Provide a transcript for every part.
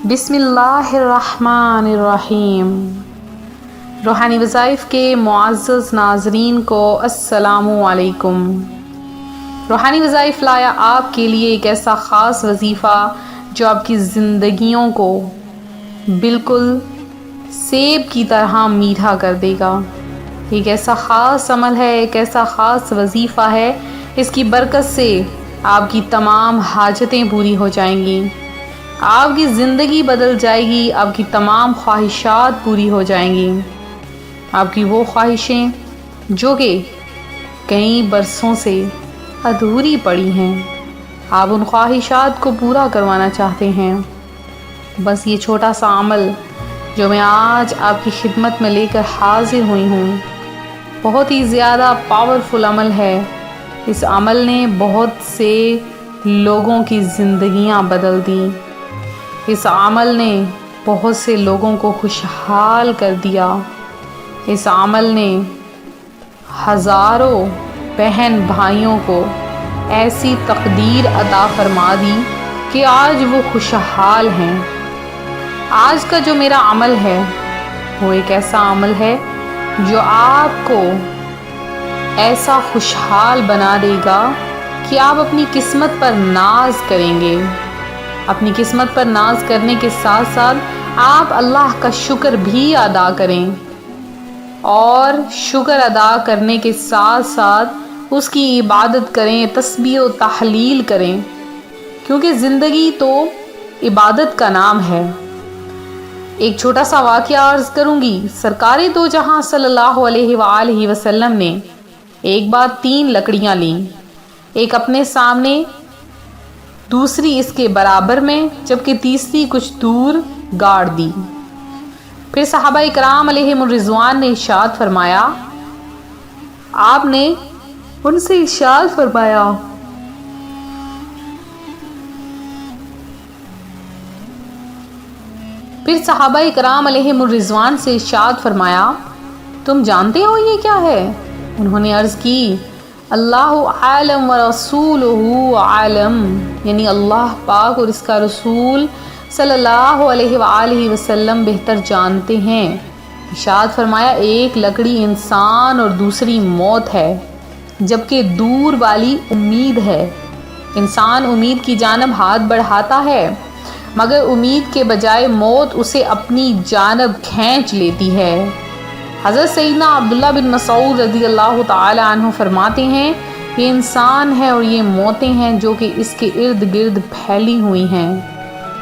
बिस्मिल्लाहिर्रहमानिर्रहीम। रूहानी वज़ाइफ के मुअज़्ज़ज़ नाज़रीन को अस्सलामु अलैकुम। रूहानी वज़ाइफ लाया आपके लिए एक ऐसा ख़ास वजीफ़ा जो आपकी ज़िंदगियों को बिल्कुल सेब की तरह मीठा कर देगा। एक ऐसा ख़ास अमल है, एक ऐसा ख़ास वजीफ़ा है, इसकी बरकत से आपकी तमाम हाजतें पूरी हो जाएंगी, आपकी ज़िंदगी बदल जाएगी, आपकी तमाम ख्वाहिशात पूरी हो जाएंगी। आपकी वो ख्वाहिशें जो कि कई बरसों से अधूरी पड़ी हैं, आप उन ख्वाहिशात को पूरा करवाना चाहते हैं। बस ये छोटा सा अमल जो मैं आज आपकी खिदमत में लेकर हाजिर हुई हूँ, बहुत ही ज़्यादा पावरफुल अमल है। इस अमल ने बहुत से लोगों की ज़िंदगियाँ बदल दी। इस अमल ने बहुत से लोगों को खुशहाल कर दिया। इस अमल ने हज़ारों बहन भाइयों को ऐसी तकदीर अता फरमा दी कि आज वो खुशहाल हैं। आज का जो मेरा अमल है वो एक ऐसा अमल है जो आपको ऐसा खुशहाल बना देगा कि आप अपनी किस्मत पर नाज करेंगे। अपनी किस्मत पर नाज करने के साथ साथ आप अल्लाह का शुक्र भी अदा करें, और शुक्र अदा करने के साथ साथ उसकी इबादत करें, तस्बीह व तहलील करें, क्योंकि ज़िंदगी तो इबादत का नाम है। एक छोटा सा वाक़या अर्ज़ करूँगी। सरकारे दो जहां सल्लल्लाहु अलैहि वसल्लम ने एक बार 3 लकड़ियाँ लीं, एक अपने सामने, दूसरी इसके बराबर में, जबकि तीसरी कुछ दूर गाड़ दी। फिर सहाबा इकराम अलैहिमुर रिज़वान ने इरशाद फरमाया, आपने उनसे इरशाद फरमाया, फिर सहाबा इकराम अलैहिमुर रिज़वान से इरशाद फरमाया, तुम जानते हो ये क्या है? उन्होंने अर्ज़ की, अल्लाहु आलम व रसूलुहु आलम, यानी अल्लाह पाक और इसका रसूल सल्लल्लाहु अलैहि वसल्लम बेहतर जानते हैं। इरशाद फरमाया, एक लकड़ी इंसान और दूसरी मौत है, जबकि दूर वाली उम्मीद है। इंसान उम्मीद की जानब हाथ बढ़ाता है, मगर उम्मीद के बजाय मौत उसे अपनी जानब खींच लेती है। हज़रत सैयदना अब्दुल्लाह बिन मसूद रज़ियल्लाहु ताला अन्हु फरमाते हैं, ये इंसान है और ये मौतें हैं जो कि इसके इर्द गिर्द फैली हुई हैं।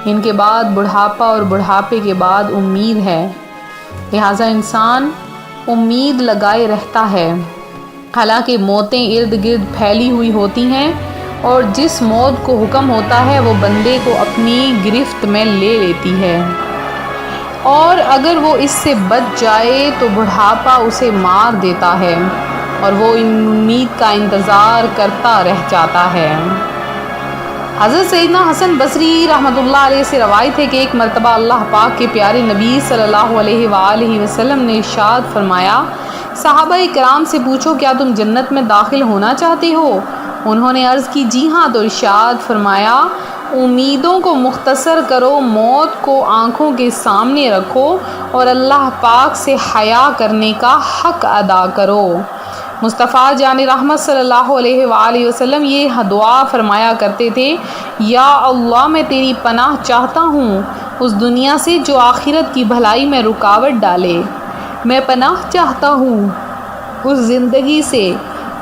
इनके बाद बुढ़ापा और बुढ़ापे के बाद उम्मीद है। लिहाजा इंसान उम्मीद लगाए रहता है, हालांकि मौतें इर्द गिर्द फैली हुई होती हैं, और जिस मौत को हुक्म होता है वो बंदे को अपनी गिरफ्त में ले लेती है, और अगर वो इससे बच जाए तो बुढ़ापा उसे मार देता है और वो उम्मीद का इंतज़ार करता रह जाता है। हज़रत सैयदना हसन बसरी रहमतुल्लाह अलैह से रवायत है कि एक मरतबा अल्लाह पाक के प्यारे नबी सल्लल्लाहु अलैहि वसल्लम ने इरशाद फरमाया, सहाबा इकराम से पूछो, क्या तुम जन्नत में दाखिल होना चाहते हो? उन्होंने अर्ज़ की, जी हाँ। तो इरशाद फरमाया, उम्मीदों को मुख्तसर करो, मौत को आँखों के सामने रखो और अल्लाह पाक से हया करने का हक़ अदा करो। मुस्तफ़ा जान रहमत सल्लल्लाहु अलैहि वसल्लम ये दुआ फरमाया करते थे, या अल्लाह मैं तेरी पनाह चाहता हूँ उस दुनिया से जो आखिरत की भलाई में रुकावट डाले। मैं पनाह चाहता हूँ उस ज़िंदगी से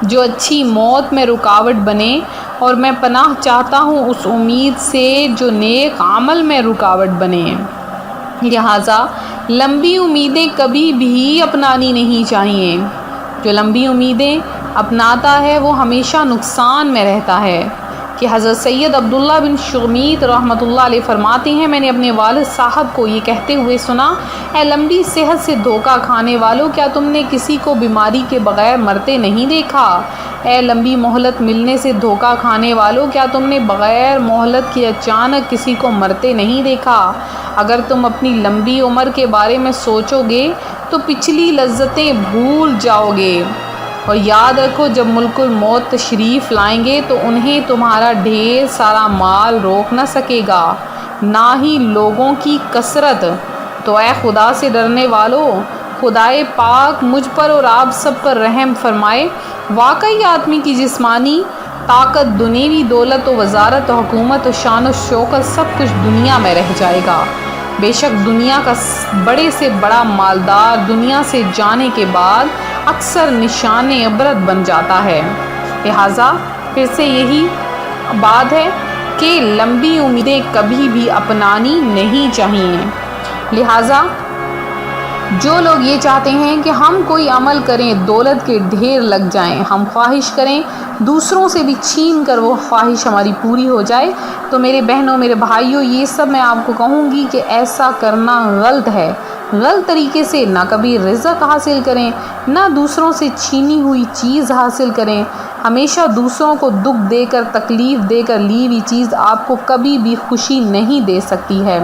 जो अच्छी मौत में रुकावट बने, और मैं पनाह चाहता हूँ उस उम्मीद से जो नेक अमल में रुकावट बने। लिहाजा लंबी उम्मीदें कभी भी अपनानी नहीं चाहिए। जो लंबी उम्मीदें अपनाता है वो हमेशा नुकसान में रहता है। कि हज़रत सैयद अब्दुल्ला बिन शुमीत रहमतुल्लाह अलैह फरमाते हैं, मैंने अपने वालिद साहब को ये कहते हुए सुना, ए लंबी सेहत से धोखा खाने वालों, क्या तुमने किसी को बीमारी के बग़ैर मरते नहीं देखा? ए लंबी मोहलत मिलने से धोखा खाने वालों, क्या तुमने बग़ैर मोहलत के अचानक किसी को मरते नहीं देखा? अगर तुम अपनी लंबी उम्र के बारे में सोचोगे तो पिछली लज्जतें भूल जाओगे, और याद रखो जब मुल्कुल मौत तशरीफ़ लाएंगे तो उन्हें तुम्हारा ढेर सारा माल रोक न सकेगा। نہ ہی لوگوں کی کثرت۔ تو اے خدا سے ڈرنے والوں، خدائے پاک مجھ پر اور آپ سب پر رحم فرمائے۔ واقعی آدمی کی جسمانی طاقت، دنیوی دولت و وزارت و حکومت و شان و شوکت سب کچھ دنیا میں رہ جائے گا۔ بے شک دنیا کا بڑے سے بڑا مالدار دنیا سے جانے کے بعد اکثر نشان عبرت بن جاتا ہے۔ لہٰذا پھر سے یہی بات ہے کہ لمبی امیدیں کبھی بھی اپنانی نہیں چاہیے۔ لہٰذا جو لوگ یہ چاہتے ہیں کہ ہم کوئی عمل کریں دولت کے ڈھیر لگ جائیں، ہم خواہش کریں دوسروں سے بھی چھین کر وہ خواہش ہماری پوری ہو جائے، تو میرے بہنوں، میرے بھائیوں، یہ سب میں آپ کو کہوں گی کہ ایسا کرنا غلط ہے۔ غلط طریقے سے نہ کبھی رزق حاصل کریں، نہ دوسروں سے چھینی ہوئی چیز حاصل کریں۔ ہمیشہ دوسروں کو دکھ دے کر، تکلیف دے کر لی ہوئی چیز آپ کو کبھی بھی خوشی نہیں دے سکتی ہے۔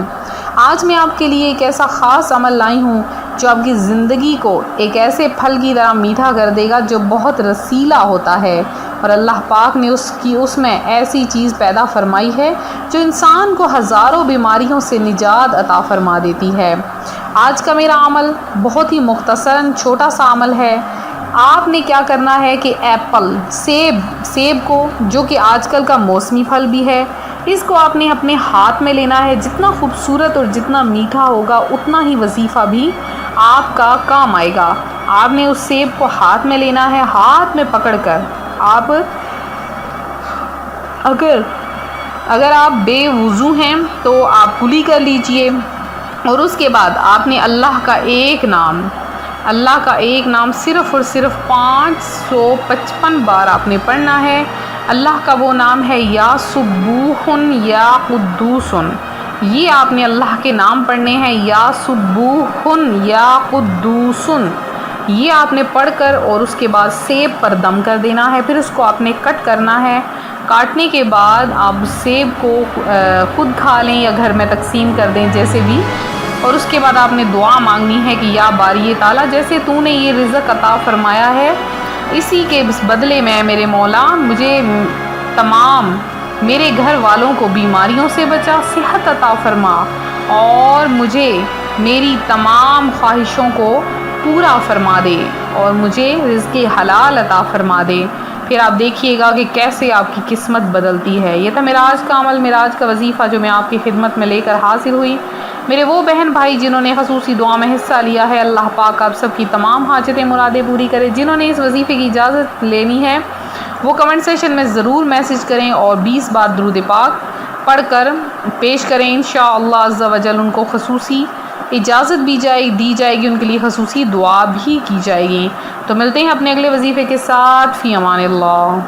آج میں آپ کے لیے ایک ایسا خاص عمل لائی ہوں جو آپ کی زندگی کو ایک ایسے پھل کی طرح میٹھا کر دے گا جو بہت رسیلا ہوتا ہے، اور اللہ پاک نے اس میں ایسی چیز پیدا فرمائی ہے جو انسان کو ہزاروں بیماریوں سے نجات عطا فرما دیتی ہے۔ آج کا میرا عمل بہت ہی مختصراً چھوٹا سا عمل ہے۔ آپ نے کیا کرنا ہے کہ ایپل، سیب کو، جو کہ آج کل کا موسمی پھل بھی ہے، اس کو آپ نے اپنے ہاتھ میں لینا ہے۔ جتنا خوبصورت اور جتنا میٹھا ہوگا اتنا ہی وظیفہ بھی آپ کا کام آئے گا۔ آپ نے اس سیب کو ہاتھ میں لینا ہے، ہاتھ میں پکڑ کر آپ اگر آپ بے وضو ہیں تو آپ کلی کر لیجئے، اور اس کے بعد آپ نے اللہ کا ایک نام صرف اور صرف 555 بار آپ نے پڑھنا ہے۔ اللہ کا وہ نام ہے یا سبوحن یا قدوسن۔ یہ آپ نے اللہ کے نام پڑھنے ہیں، یا سبوحن یا قدوسن۔ یہ آپ نے پڑھ کر اور اس کے بعد سیب پر دم کر دینا ہے، پھر اس کو آپ نے کٹ کرنا ہے۔ کاٹنے کے بعد آپ سیب کو خود کھا لیں یا گھر میں تقسیم کر دیں، جیسے بھی، اور اس کے بعد آپ نے دعا مانگنی ہے کہ یا باری تعالیٰ، جیسے تو نے یہ رزق عطا فرمایا ہے، اسی کے بدلے میں میرے مولا مجھے تمام میرے گھر والوں کو بیماریوں سے بچا، صحت عطا فرما، اور مجھے میری تمام خواہشوں کو پورا فرما دے، اور مجھے رزق حلال عطا فرما دے۔ پھر آپ دیکھیے گا کہ کیسے آپ کی قسمت بدلتی ہے۔ یہ تھا میرا آج کا عمل، میرا آج کا وظیفہ جو میں آپ کی خدمت میں لے کر حاضر ہوئی۔ میرے وہ بہن بھائی جنہوں نے خصوصی دعا میں حصہ لیا ہے، اللہ پاک آپ سب کی تمام حاجتیں مرادیں پوری کرے۔ جنہوں نے اس وظیفے کی اجازت لینی ہے وہ کمنٹ سیشن میں ضرور میسج کریں اور 20 بار درود پاک پڑھ کر پیش کریں۔ انشاءاللہ عز و جل ان کو خصوصی اجازت بھی دی جائے گی، ان کے لیے خصوصی دعا بھی کی جائے گی۔ تو ملتے ہیں اپنے اگلے وظیفے کے ساتھ، فی امان اللہ۔